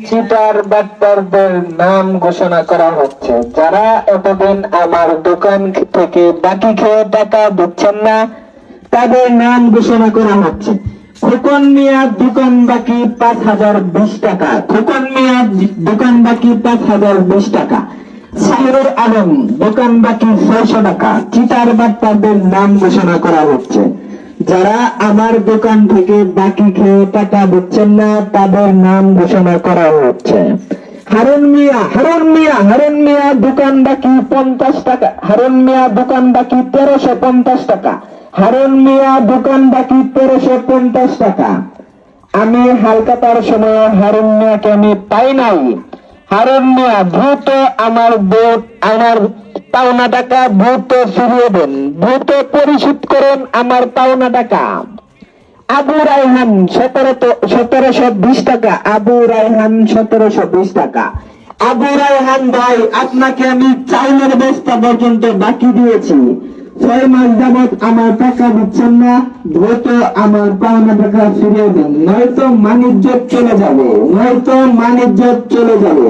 Cheater বাটপারদের নাম ঘোষণা করা হচ্ছে, যারা এতদিন আমার দোকান থেকে বাকি খেয়ে টাকা দিচ্ছেন না, তাদের নাম ঘোষণা করা হচ্ছে। খোকন মিয়া দোকান বাকি 5,020 টাকা। খোকন মিয়া দোকান বাকি 5,020 টাকা। সাহিরুল আলম দোকান বাকি 600 টাকা। চিটার বাটপারদের নাম ঘোষণা করা হচ্ছে, যারা আমার দোকান থেকে বাকি খেয়ে টাকা দিচ্ছেন না, তাদের নাম ঘোষণা করা হচ্ছে। হারুন মিয়া দোকান বাকি 50 টাকা। হারুন মিয়া দোকান বাকি 1350 টাকা। হারুন মিয়া দোকান বাকি 1350 টাকা। আমি হালকাতার সময় হারুন মিয়াকে আমি পাই নাই। হারুন মিয়া দ্রুত আমার পাওনা টাকা দ্রুত ফিরিয়ে দেন, দ্রুত পরিশোধ করেন আমার পাওনা টাকা। আবু রায়হান 1720 টাকা। আবু রায়হান 1720 টাকা। আবু রায়হান ভাই, আপনাকে আমি চাউলের বস্তা পর্যন্ত বাকি দিয়েছি, 6 মাস যাবৎ আমার টাকা দিচ্ছেন না, দ্রুত আমার পাওনা টাকা ফিরিয়ে দেন, নয়তো মানিজ্য চলে যাবে।